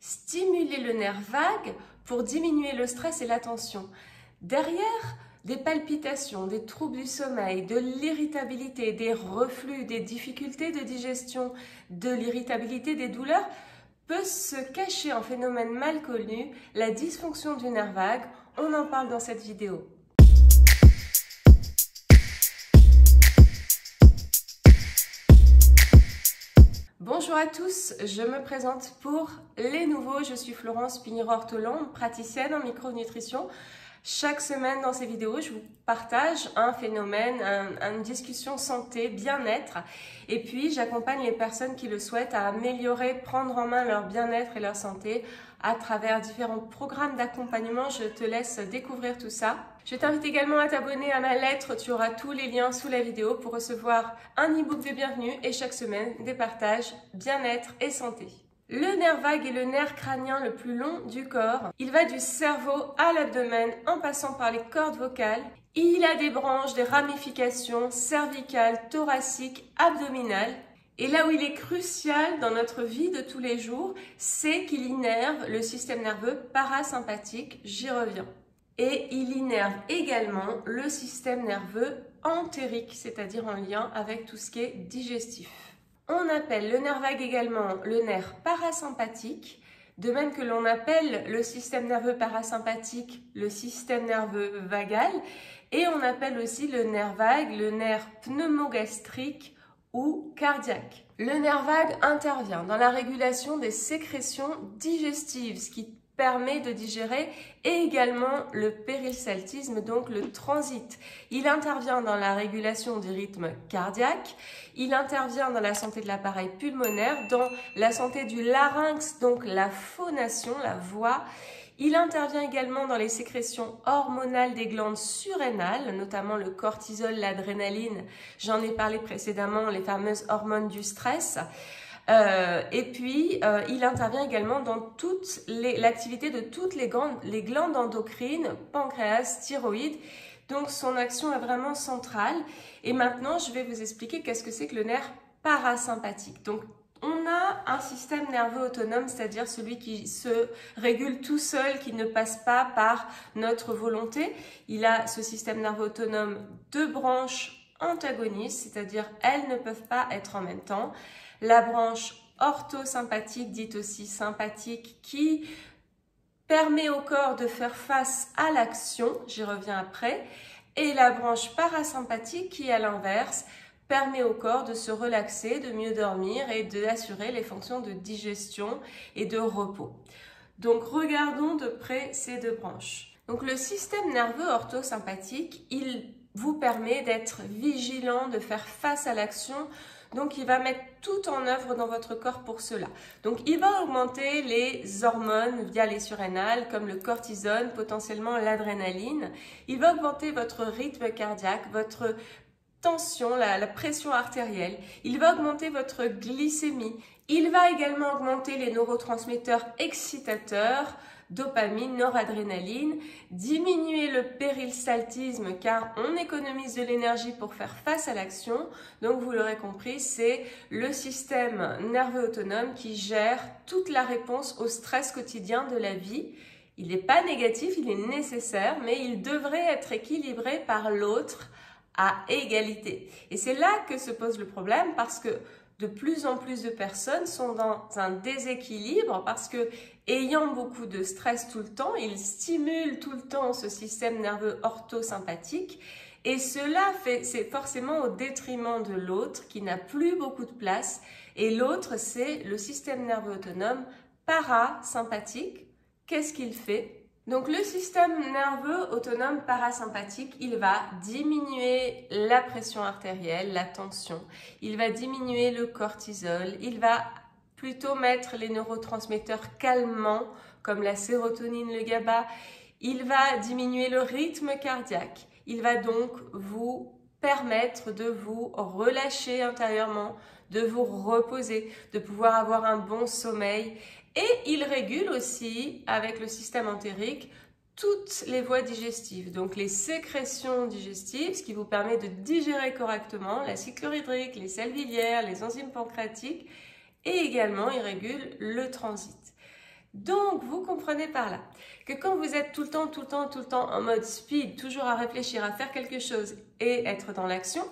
stimuler le nerf vague pour diminuer le stress et la tension. Derrière des palpitations, des troubles du sommeil, de l'irritabilité, des reflux, des difficultés de digestion, de l'irritabilité, des douleurs, peut se cacher un phénomène mal connu, la dysfonction du nerf vague. On en parle dans cette vidéo. Bonjour à tous, je me présente pour les nouveaux. Je suis Florence Pinheiro-Ortolan, praticienne en micronutrition. Chaque semaine dans ces vidéos, je vous partage un phénomène, une discussion santé, bien-être. Et puis, j'accompagne les personnes qui le souhaitent à améliorer, prendre en main leur bien-être et leur santé à travers différents programmes d'accompagnement. Je te laisse découvrir tout ça. Je t'invite également à t'abonner à ma lettre. Tu auras tous les liens sous la vidéo pour recevoir un e-book de bienvenue et chaque semaine des partages bien-être et santé. Le nerf vague est le nerf crânien le plus long du corps. Il va du cerveau à l'abdomen en passant par les cordes vocales. Il a des branches, des ramifications cervicales, thoraciques, abdominales. Et là où il est crucial dans notre vie de tous les jours, c'est qu'il innerve le système nerveux parasympathique. J'y reviens. Et il innerve également le système nerveux entérique, c'est-à-dire en lien avec tout ce qui est digestif. On appelle le nerf vague également le nerf parasympathique, de même que l'on appelle le système nerveux parasympathique le système nerveux vagal, et on appelle aussi le nerf vague le nerf pneumogastrique ou cardiaque. Le nerf vague intervient dans la régulation des sécrétions digestives, ce qui permet de digérer, et également le péristaltisme, donc le transit. Il intervient dans la régulation du rythme cardiaque, il intervient dans la santé de l'appareil pulmonaire, dans la santé du larynx, donc la phonation, la voix. Il intervient également dans les sécrétions hormonales des glandes surrénales, notamment le cortisol, l'adrénaline. J'en ai parlé précédemment, les fameuses hormones du stress. Et puis, il intervient également dans toute l'activité de toutes les glandes endocrines, pancréas, thyroïde. Donc, son action est vraiment centrale. Et maintenant, je vais vous expliquer qu'est-ce que c'est que le nerf parasympathique. Donc, on a un système nerveux autonome, c'est-à-dire celui qui se régule tout seul, qui ne passe pas par notre volonté. Il a ce système nerveux autonome deux branches antagonistes, c'est-à-dire elles ne peuvent pas être en même temps. La branche orthosympathique, dite aussi sympathique, qui permet au corps de faire face à l'action, j'y reviens après, et la branche parasympathique qui, à l'inverse, permet au corps de se relaxer, de mieux dormir et d'assurer les fonctions de digestion et de repos. Donc, regardons de près ces deux branches. Donc, le système nerveux orthosympathique, il vous permet d'être vigilant, de faire face à l'action. Donc, il va mettre tout en œuvre dans votre corps pour cela. Donc, il va augmenter les hormones via les surrénales, comme le cortisol, potentiellement l'adrénaline. Il va augmenter votre rythme cardiaque, votre tension, la pression artérielle. Il va augmenter votre glycémie. Il va également augmenter les neurotransmetteurs excitateurs, dopamine, noradrénaline, diminuer le péristaltisme car on économise de l'énergie pour faire face à l'action. Donc vous l'aurez compris, c'est le système nerveux autonome qui gère toute la réponse au stress quotidien de la vie. Il n'est pas négatif, il est nécessaire, mais il devrait être équilibré par l'autre à égalité. Et c'est là que se pose le problème parce que de plus en plus de personnes sont dans un déséquilibre parce que, ayant beaucoup de stress tout le temps, ils stimulent tout le temps ce système nerveux orthosympathique et cela c'est forcément au détriment de l'autre qui n'a plus beaucoup de place, et l'autre c'est le système nerveux autonome parasympathique. Qu'est-ce qu'il fait ? Donc le système nerveux autonome parasympathique, il va diminuer la pression artérielle, la tension, il va diminuer le cortisol, il va plutôt mettre les neurotransmetteurs calmants comme la sérotonine, le GABA, il va diminuer le rythme cardiaque, il va donc vous permettre de vous relâcher intérieurement, de vous reposer, de pouvoir avoir un bon sommeil. Et il régule aussi, avec le système entérique, toutes les voies digestives, donc les sécrétions digestives, ce qui vous permet de digérer correctement l'acide chlorhydrique, les sels biliaires, les enzymes pancréatiques, et également il régule le transit. Donc, vous comprenez par là que quand vous êtes tout le temps en mode speed, toujours à réfléchir, à faire quelque chose et être dans l'action,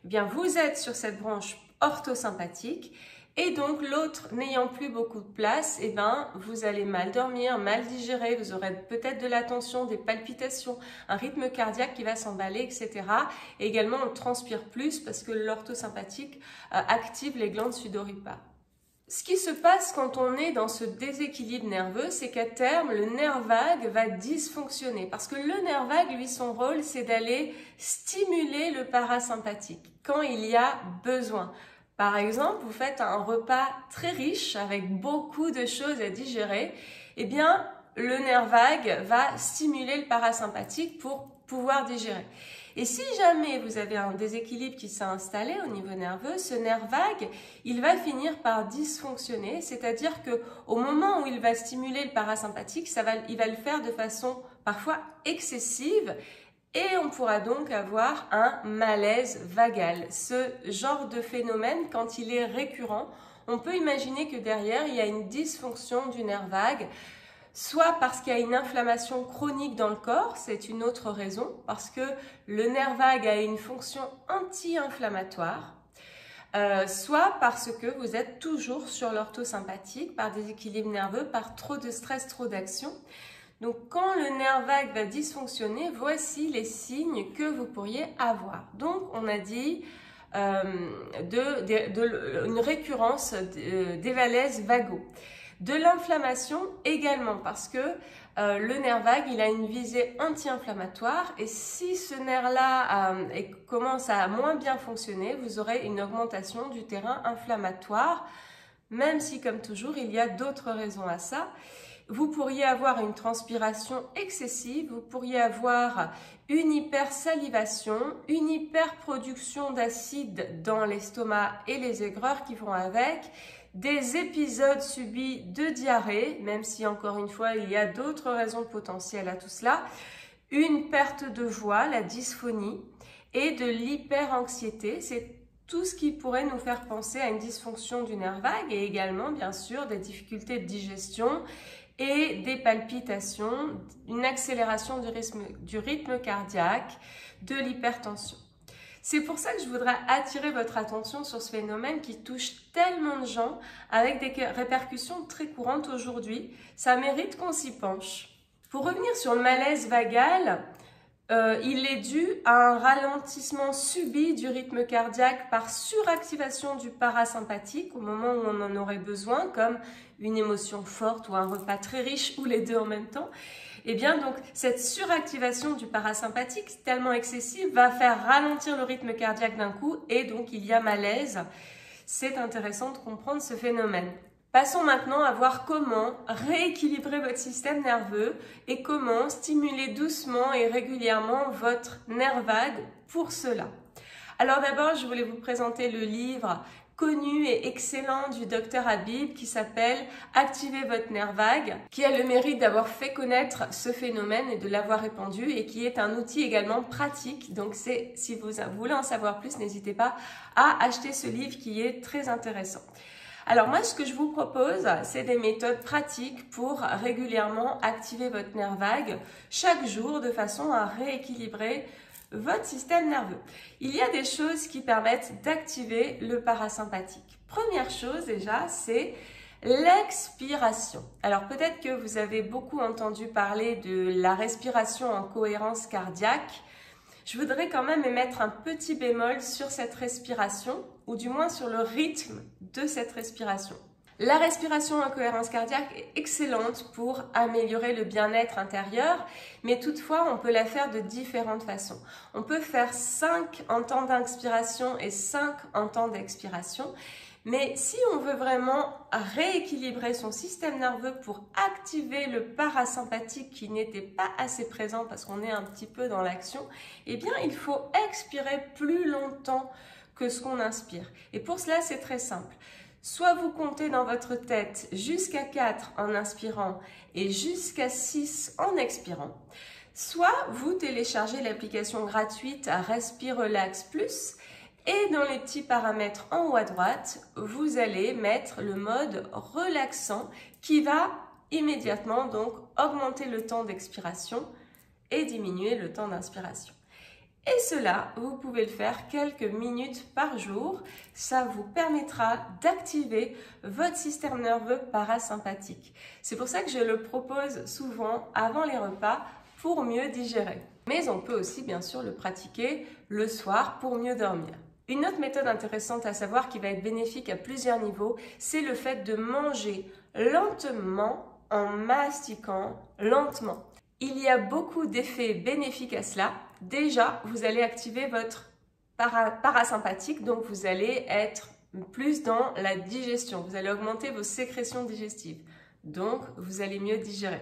eh bien, vous êtes sur cette branche orthosympathique et donc l'autre n'ayant plus beaucoup de place, eh bien, vous allez mal dormir, mal digérer, vous aurez peut-être de la tension, des palpitations, un rythme cardiaque qui va s'emballer, etc. Et également, on transpire plus parce que l'orthosympathique active les glandes sudoripares. Ce qui se passe quand on est dans ce déséquilibre nerveux, c'est qu'à terme, le nerf vague va dysfonctionner. Parce que le nerf vague, lui, son rôle, c'est d'aller stimuler le parasympathique quand il y a besoin. Par exemple, vous faites un repas très riche avec beaucoup de choses à digérer, eh bien, le nerf vague va stimuler le parasympathique pour pouvoir digérer. Et si jamais vous avez un déséquilibre qui s'est installé au niveau nerveux, ce nerf vague, il va finir par dysfonctionner, c'est-à-dire que au moment où il va stimuler le parasympathique, il va le faire de façon parfois excessive et on pourra donc avoir un malaise vagal. Ce genre de phénomène, quand il est récurrent, on peut imaginer que derrière, il y a une dysfonction du nerf vague, soit parce qu'il y a une inflammation chronique dans le corps, c'est une autre raison, parce que le nerf vague a une fonction anti-inflammatoire, soit parce que vous êtes toujours sur l'orthosympathique, par déséquilibre nerveux, par trop de stress, trop d'action. Donc, quand le nerf vague va dysfonctionner, voici les signes que vous pourriez avoir. Donc, on a dit une récurrence d'évalèses vagaux. De l'inflammation également, parce que le nerf vague, il a une visée anti-inflammatoire et si ce nerf-là commence à moins bien fonctionner, vous aurez une augmentation du terrain inflammatoire, même si, comme toujours, il y a d'autres raisons à ça. Vous pourriez avoir une transpiration excessive, vous pourriez avoir une hypersalivation, une hyperproduction d'acide dans l'estomac et les aigreurs qui vont avec, des épisodes subis de diarrhée, même si encore une fois il y a d'autres raisons potentielles à tout cela, une perte de voix, la dysphonie et de l'hyperanxiété, c'est tout ce qui pourrait nous faire penser à une dysfonction du nerf vague et également bien sûr des difficultés de digestion et des palpitations, une accélération du rythme cardiaque, de l'hypertension. C'est pour ça que je voudrais attirer votre attention sur ce phénomène qui touche tellement de gens avec des répercussions très courantes aujourd'hui. Ça mérite qu'on s'y penche. Pour revenir sur le malaise vagal, il est dû à un ralentissement subi du rythme cardiaque par suractivation du parasympathique au moment où on en aurait besoin, comme une émotion forte ou un repas très riche ou les deux en même temps. Et bien donc cette suractivation du parasympathique tellement excessive va faire ralentir le rythme cardiaque d'un coup et donc il y a malaise. C'est intéressant de comprendre ce phénomène. Passons maintenant à voir comment rééquilibrer votre système nerveux et comment stimuler doucement et régulièrement votre nerf vague pour cela. Alors d'abord, je voulais vous présenter le livre connu et excellent du Dr Habib qui s'appelle « Activez votre nerf vague » qui a le mérite d'avoir fait connaître ce phénomène et de l'avoir répandu et qui est un outil également pratique. Donc si vous voulez en savoir plus, n'hésitez pas à acheter ce livre qui est très intéressant. Alors moi, ce que je vous propose, c'est des méthodes pratiques pour régulièrement activer votre nerf vague chaque jour de façon à rééquilibrer votre système nerveux. Il y a des choses qui permettent d'activer le parasympathique. Première chose déjà, c'est l'expiration. Alors peut-être que vous avez beaucoup entendu parler de la respiration en cohérence cardiaque. Je voudrais quand même émettre un petit bémol sur cette respiration, ou du moins sur le rythme de cette respiration. La respiration en cohérence cardiaque est excellente pour améliorer le bien-être intérieur, mais toutefois, on peut la faire de différentes façons. On peut faire 5 en temps d'inspiration et 5 en temps d'expiration. Mais si on veut vraiment rééquilibrer son système nerveux pour activer le parasympathique qui n'était pas assez présent parce qu'on est un petit peu dans l'action, eh bien il faut expirer plus longtemps que ce qu'on inspire. Et pour cela, c'est très simple. Soit vous comptez dans votre tête jusqu'à 4 en inspirant et jusqu'à 6 en expirant, soit vous téléchargez l'application gratuite Respirelax Plus. Et dans les petits paramètres en haut à droite, vous allez mettre le mode relaxant qui va immédiatement, donc augmenter le temps d'expiration et diminuer le temps d'inspiration. Et cela, vous pouvez le faire quelques minutes par jour. Ça vous permettra d'activer votre système nerveux parasympathique. C'est pour ça que je le propose souvent avant les repas pour mieux digérer. Mais on peut aussi bien sûr le pratiquer le soir pour mieux dormir. Une autre méthode intéressante à savoir qui va être bénéfique à plusieurs niveaux, c'est le fait de manger lentement en mastiquant lentement. Il y a beaucoup d'effets bénéfiques à cela. Déjà, vous allez activer votre parasympathique, donc vous allez être plus dans la digestion. Vous allez augmenter vos sécrétions digestives, donc vous allez mieux digérer.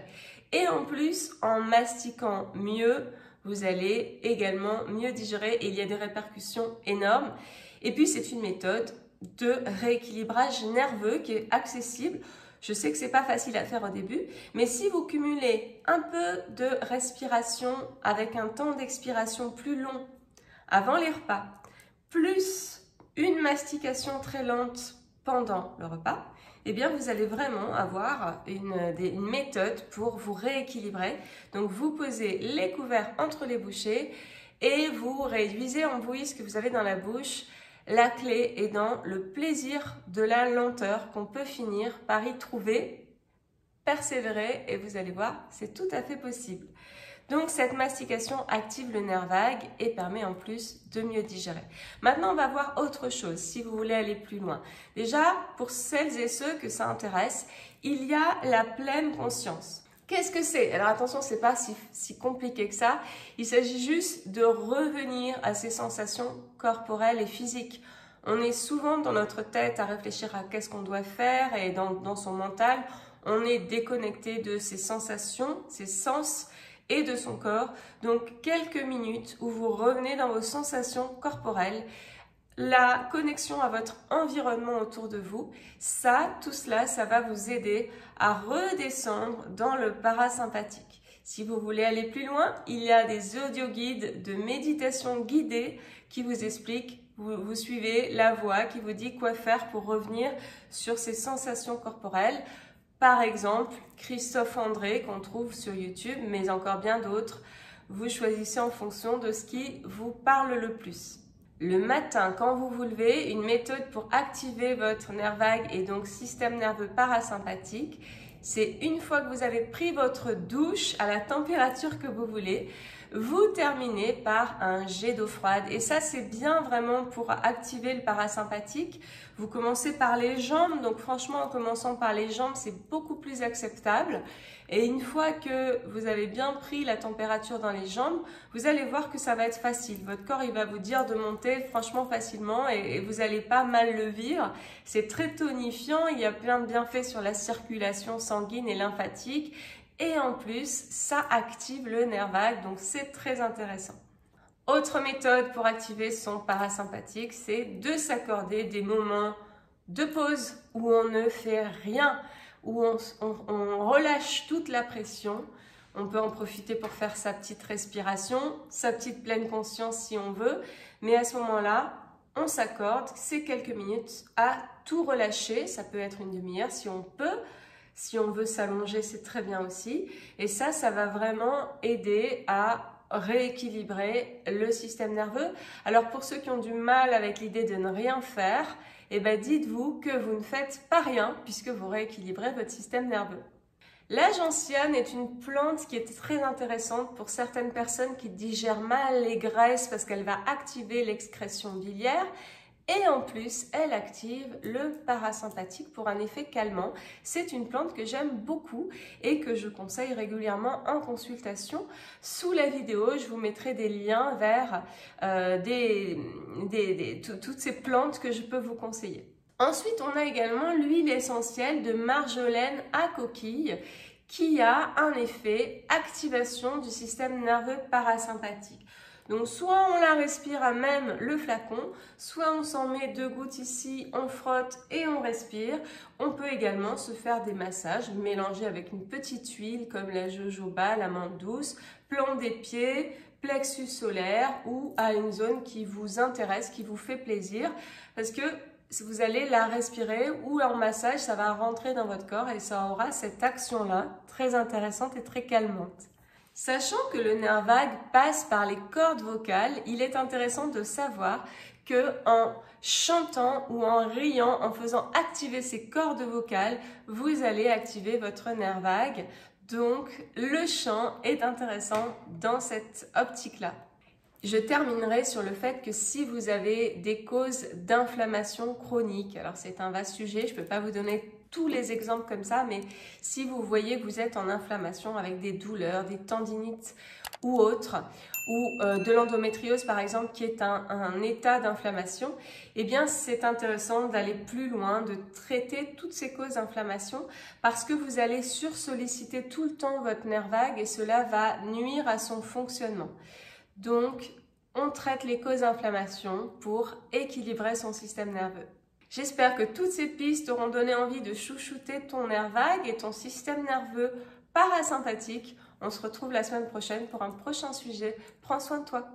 Et en plus, en mastiquant mieux, vous allez également mieux digérer et il y a des répercussions énormes. Et puis, c'est une méthode de rééquilibrage nerveux qui est accessible. Je sais que c'est pas facile à faire au début, mais si vous cumulez un peu de respiration avec un temps d'expiration plus long avant les repas, plus une mastication très lente pendant le repas, eh bien vous allez vraiment avoir une méthode pour vous rééquilibrer. Donc vous posez les couverts entre les bouchées et vous réduisez en bouillie ce que vous avez dans la bouche. La clé est dans le plaisir de la lenteur qu'on peut finir par y trouver, persévérer et vous allez voir, c'est tout à fait possible. Donc cette mastication active le nerf vague et permet en plus de mieux digérer. Maintenant, on va voir autre chose si vous voulez aller plus loin. Déjà, pour celles et ceux que ça intéresse, il y a la pleine conscience. Qu'est-ce que c'est? Alors attention, c'est pas si compliqué que ça. Il s'agit juste de revenir à ces sensations corporelles et physiques. On est souvent dans notre tête à réfléchir à qu'est-ce qu'on doit faire et dans son mental, on est déconnecté de ses sensations, ses sens et de son corps. Donc quelques minutes où vous revenez dans vos sensations corporelles, la connexion à votre environnement autour de vous, tout cela, ça va vous aider à redescendre dans le parasympathique. Si vous voulez aller plus loin, il y a des audio-guides de méditation guidée qui vous expliquent, vous suivez la voix qui vous dit quoi faire pour revenir sur ces sensations corporelles. Par exemple, Christophe André qu'on trouve sur YouTube, mais encore bien d'autres. Vous choisissez en fonction de ce qui vous parle le plus. Le matin, quand vous vous levez, une méthode pour activer votre nerf vague et donc système nerveux parasympathique, c'est une fois que vous avez pris votre douche à la température que vous voulez, vous terminez par un jet d'eau froide. Et ça, c'est bien vraiment pour activer le parasympathique. Vous commencez par les jambes, donc franchement, en commençant par les jambes, c'est beaucoup plus acceptable. Et une fois que vous avez bien pris la température dans les jambes, vous allez voir que ça va être facile. Votre corps, il va vous dire de monter franchement facilement et vous n'allez pas mal le vivre. C'est très tonifiant, il y a plein de bienfaits sur la circulation sanguine et lymphatique. Et en plus, ça active le nerf vague, donc c'est très intéressant. Autre méthode pour activer son parasympathique, c'est de s'accorder des moments de pause où on ne fait rien, où on relâche toute la pression. On peut en profiter pour faire sa petite respiration, sa petite pleine conscience si on veut. Mais à ce moment-là, on s'accorde ces quelques minutes à tout relâcher. Ça peut être une demi-heure si on peut. Si on veut s'allonger, c'est très bien aussi. Et ça va vraiment aider à rééquilibrer le système nerveux. Alors pour ceux qui ont du mal avec l'idée de ne rien faire, eh ben dites-vous que vous ne faites pas rien puisque vous rééquilibrez votre système nerveux. La gentiane est une plante qui est très intéressante pour certaines personnes qui digèrent mal les graisses parce qu'elle va activer l'excrétion biliaire. Et en plus, elle active le parasympathique pour un effet calmant. C'est une plante que j'aime beaucoup et que je conseille régulièrement en consultation. Sous la vidéo, je vous mettrai des liens vers toutes ces plantes que je peux vous conseiller. Ensuite, on a également l'huile essentielle de marjolaine à coquille qui a un effet activation du système nerveux parasympathique. Donc soit on la respire à même le flacon, soit on s'en met 2 gouttes ici, on frotte et on respire. On peut également se faire des massages mélangés avec une petite huile comme la jojoba, la menthe douce, plante des pieds, plexus solaire ou à une zone qui vous intéresse, qui vous fait plaisir. Parce que vous allez la respirer ou en massage, ça va rentrer dans votre corps et ça aura cette action-là très intéressante et très calmante. Sachant que le nerf vague passe par les cordes vocales, il est intéressant de savoir que en chantant ou en riant, en faisant activer ces cordes vocales, vous allez activer votre nerf vague. Donc, le chant est intéressant dans cette optique-là. Je terminerai sur le fait que si vous avez des causes d'inflammation chronique, alors c'est un vaste sujet, je ne peux pas vous donner tous les exemples comme ça, mais si vous voyez que vous êtes en inflammation avec des douleurs, des tendinites ou autres, ou de l'endométriose par exemple qui est un état d'inflammation, eh bien c'est intéressant d'aller plus loin, de traiter toutes ces causes d'inflammation parce que vous allez sursolliciter tout le temps votre nerf vague et cela va nuire à son fonctionnement. Donc, on traite les causes d'inflammation pour équilibrer son système nerveux. J'espère que toutes ces pistes auront donné envie de chouchouter ton nerf vague et ton système nerveux parasympathique. On se retrouve la semaine prochaine pour un prochain sujet. Prends soin de toi.